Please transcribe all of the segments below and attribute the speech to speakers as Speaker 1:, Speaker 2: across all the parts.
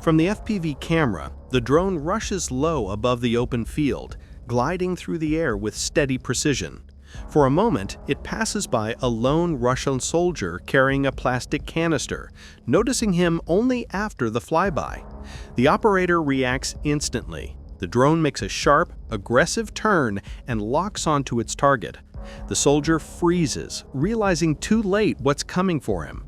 Speaker 1: From the FPV camera, the drone rushes low above the open field, gliding through the air with steady precision. For a moment, it passes by a lone Russian soldier carrying a plastic canister, noticing him only after the flyby. The operator reacts instantly. The drone makes a sharp, aggressive turn and locks onto its target. The soldier freezes, realizing too late what's coming for him.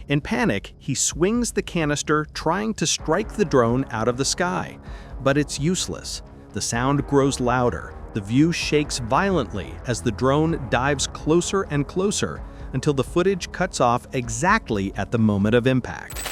Speaker 1: In panic, he swings the canister, trying to strike the drone out of the sky. But it's useless. The sound grows louder. The view shakes violently as the drone dives closer and closer until the footage cuts off exactly at the moment of impact.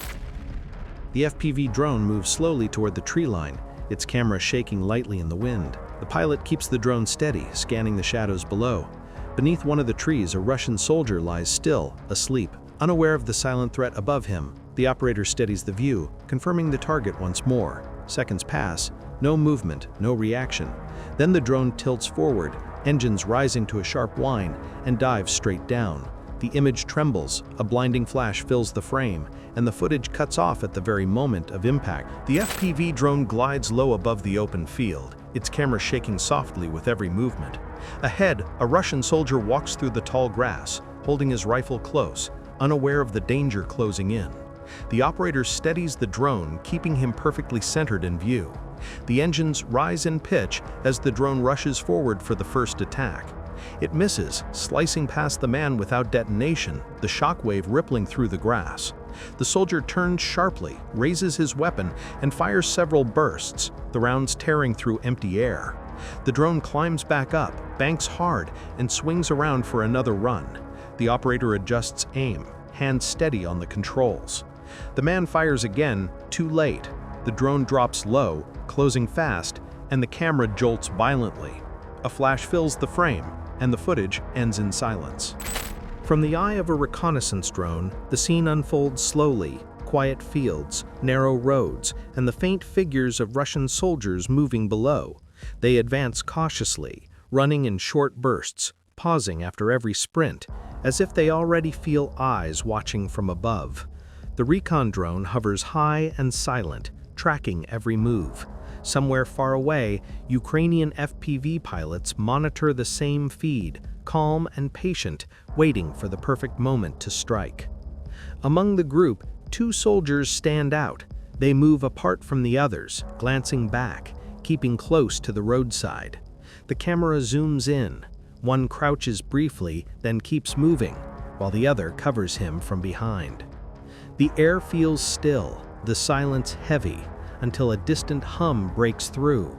Speaker 1: The FPV drone moves slowly toward the tree line, its camera shaking lightly in the wind. The pilot keeps the drone steady, scanning the shadows below. Beneath one of the trees, a Russian soldier lies still, asleep. Unaware of the silent threat above him, the operator steadies the view, confirming the target once more. Seconds pass, no movement, no reaction. Then the drone tilts forward, engines rising to a sharp whine, and dives straight down. The image trembles, a blinding flash fills the frame, and the footage cuts off at the very moment of impact. The FPV drone glides low above the open field, its camera shaking softly with every movement. Ahead, a Russian soldier walks through the tall grass, holding his rifle close, unaware of the danger closing in. The operator steadies the drone, keeping him perfectly centered in view. The engines rise in pitch as the drone rushes forward for the first attack. It misses, slicing past the man without detonation, the shockwave rippling through the grass. The soldier turns sharply, raises his weapon, and fires several bursts, the rounds tearing through empty air. The drone climbs back up, banks hard, and swings around for another run. The operator adjusts aim, hands steady on the controls. The man fires again, too late. The drone drops low, closing fast, and the camera jolts violently. A flash fills the frame, and the footage ends in silence. From the eye of a reconnaissance drone, the scene unfolds slowly: quiet fields, narrow roads, and the faint figures of Russian soldiers moving below. They advance cautiously, running in short bursts, pausing after every sprint, as if they already feel eyes watching from above. The recon drone hovers high and silent, tracking every move. Somewhere far away, Ukrainian FPV pilots monitor the same feed, calm and patient, waiting for the perfect moment to strike. Among the group, two soldiers stand out. They move apart from the others, glancing back, keeping close to the roadside. The camera zooms in. One crouches briefly, then keeps moving, while the other covers him from behind. The air feels still, the silence heavy, until a distant hum breaks through.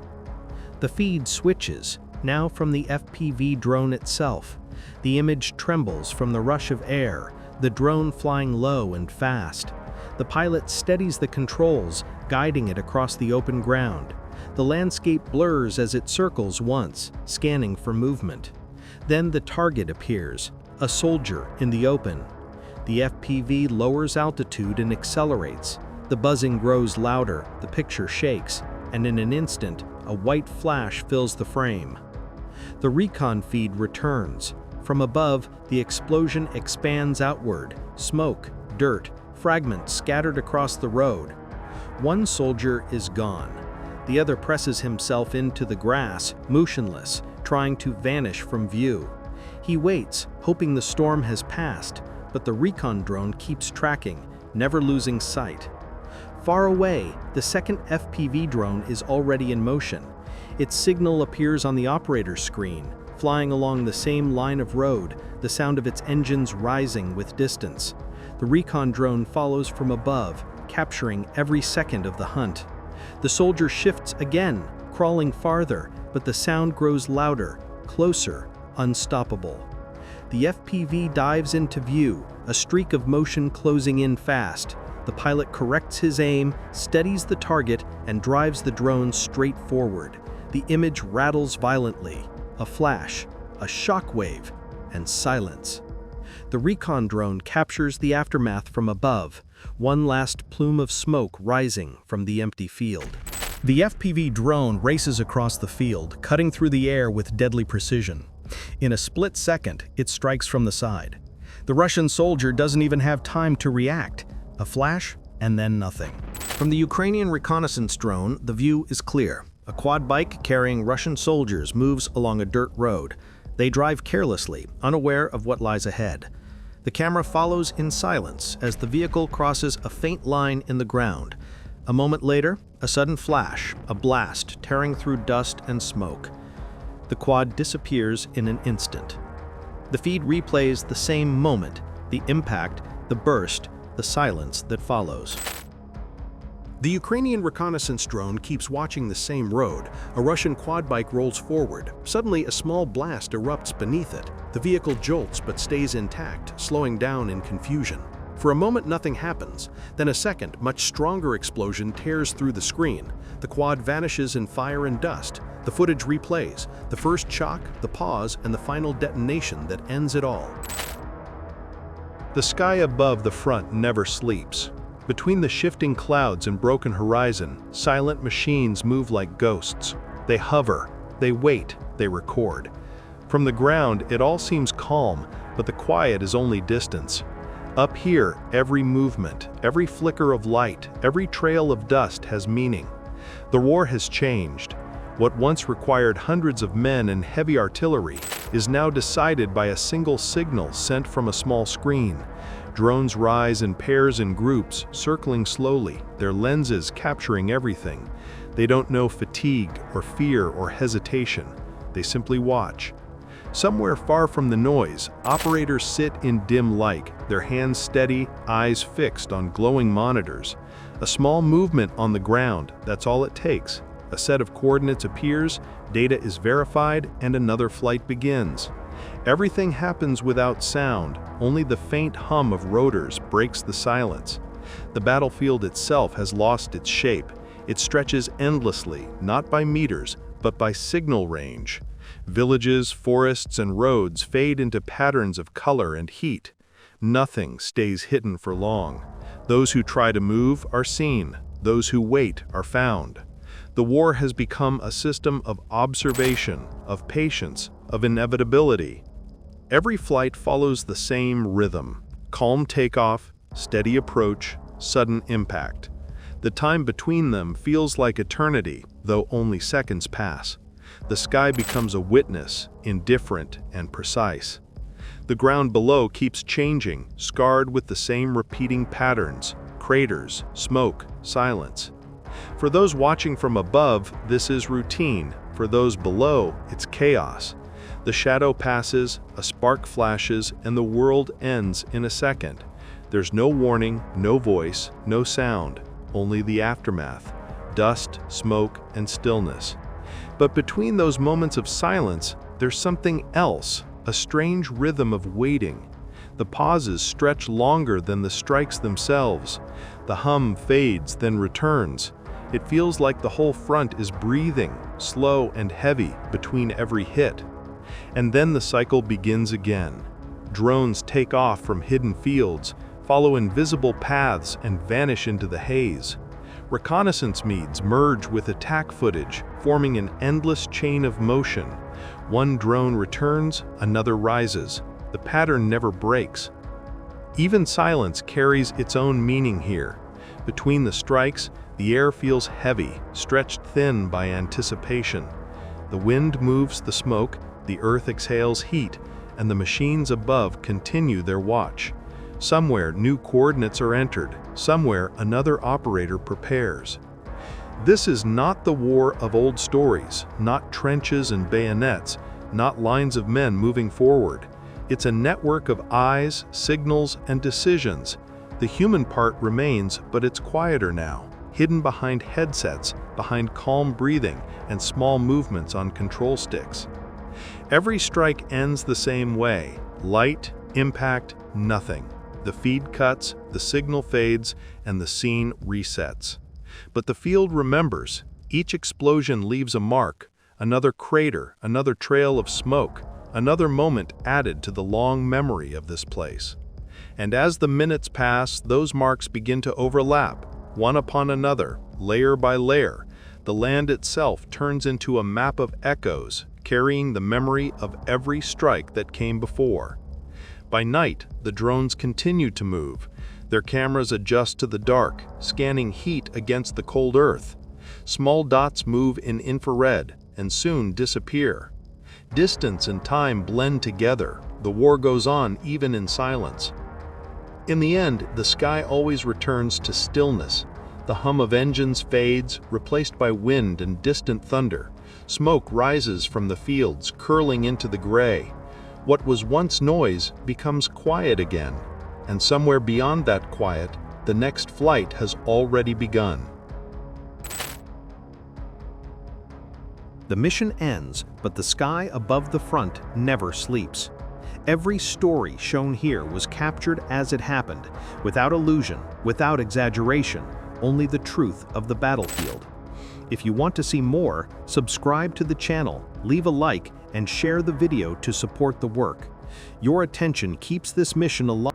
Speaker 1: The feed switches, now from the FPV drone itself. The image trembles from the rush of air, the drone flying low and fast. The pilot steadies the controls, guiding it across the open ground. The landscape blurs as it circles once, scanning for movement. Then the target appears, a soldier in the open. The FPV lowers altitude and accelerates. The buzzing grows louder, the picture shakes, and in an instant, a white flash fills the frame. The recon feed returns. From above, the explosion expands outward, smoke, dirt, fragments scattered across the road. One soldier is gone. The other presses himself into the grass, motionless, trying to vanish from view. He waits, hoping the storm has passed, but the recon drone keeps tracking, never losing sight. Far away, the second FPV drone is already in motion. Its signal appears on the operator's screen, flying along the same line of road, the sound of its engines rising with distance. The recon drone follows from above, capturing every second of the hunt. The soldier shifts again, crawling farther, but the sound grows louder, closer, unstoppable. The FPV dives into view, a streak of motion closing in fast. The pilot corrects his aim, steadies the target, and drives the drone straight forward. The image rattles violently. A flash, a shockwave, and silence. The recon drone captures the aftermath from above, one last plume of smoke rising from the empty field. The FPV drone races across the field, cutting through the air with deadly precision. In a split second, it strikes from the side. The Russian soldier doesn't even have time to react. A flash, and then nothing. From the Ukrainian reconnaissance drone, the view is clear. A quad bike carrying Russian soldiers moves along a dirt road. They drive carelessly, unaware of what lies ahead. The camera follows in silence as the vehicle crosses a faint line in the ground. A moment later, a sudden flash, a blast tearing through dust and smoke. The quad disappears in an instant. The feed replays the same moment, the impact, the burst, the silence that follows. The Ukrainian reconnaissance drone keeps watching the same road. A Russian quad bike rolls forward. Suddenly, a small blast erupts beneath it. The vehicle jolts but stays intact, slowing down in confusion. For a moment, nothing happens. Then a second, much stronger explosion tears through the screen. The quad vanishes in fire and dust. The footage replays. The first shock, the pause, and the final detonation that ends it all. The sky above the front never sleeps. Between the shifting clouds and broken horizon, silent machines move like ghosts. They hover, they wait, they record. From the ground, it all seems calm, but the quiet is only distance. Up here, every movement, every flicker of light, every trail of dust has meaning. The war has changed. What once required hundreds of men and heavy artillery is now decided by a single signal sent from a small screen. Drones rise in pairs and groups, circling slowly, their lenses capturing everything. They don't know fatigue or fear or hesitation. They simply watch. Somewhere far from the noise, operators sit in dim light, their hands steady, eyes fixed on glowing monitors. A small movement on the ground, that's all it takes. A set of coordinates appears, data is verified, and another flight begins. Everything happens without sound, only the faint hum of rotors breaks the silence. The battlefield itself has lost its shape. It stretches endlessly, not by meters, but by signal range. Villages, forests, and roads fade into patterns of color and heat. Nothing stays hidden for long. Those who try to move are seen. Those who wait are found. The war has become a system of observation, of patience, of inevitability. Every flight follows the same rhythm: calm takeoff, steady approach, sudden impact. The time between them feels like eternity, though only seconds pass. The sky becomes a witness, indifferent and precise. The ground below keeps changing, scarred with the same repeating patterns: craters, smoke, silence. For those watching from above, this is routine. For those below, it's chaos. The shadow passes, a spark flashes, and the world ends in a second. There's no warning, no voice, no sound, only the aftermath: dust, smoke, and stillness. But between those moments of silence, there's something else, a strange rhythm of waiting. The pauses stretch longer than the strikes themselves. The hum fades, then returns. It feels like the whole front is breathing, slow and heavy, between every hit. And then the cycle begins again. Drones take off from hidden fields, follow invisible paths, and vanish into the haze. Reconnaissance meads merge with attack footage, forming an endless chain of motion. One drone returns, another rises. The pattern never breaks. Even silence carries its own meaning here. Between the strikes, the air feels heavy, stretched thin by anticipation. The wind moves the smoke, the earth exhales heat, and the machines above continue their watch. Somewhere new coordinates are entered, somewhere another operator prepares. This is not the war of old stories, not trenches and bayonets, not lines of men moving forward. It's a network of eyes, signals, and decisions. The human part remains, but it's quieter now, hidden behind headsets, behind calm breathing, and small movements on control sticks. Every strike ends the same way: light, impact, nothing. The feed cuts, the signal fades, and the scene resets. But the field remembers. Each explosion leaves a mark, another crater, another trail of smoke, another moment added to the long memory of this place. And as the minutes pass, those marks begin to overlap, one upon another, layer by layer. The land itself turns into a map of echoes, carrying the memory of every strike that came before. By night, the drones continue to move. Their cameras adjust to the dark, scanning heat against the cold earth. Small dots move in infrared and soon disappear. Distance and time blend together. The war goes on even in silence. In the end, the sky always returns to stillness. The hum of engines fades, replaced by wind and distant thunder. Smoke rises from the fields, curling into the gray. What was once noise becomes quiet again. And somewhere beyond that quiet, the next flight has already begun. The mission ends, but the sky above the front never sleeps. Every story shown here was captured as it happened, without illusion, without exaggeration, only the truth of the battlefield. If you want to see more, subscribe to the channel, leave a like, and share the video to support the work. Your attention keeps this mission alive.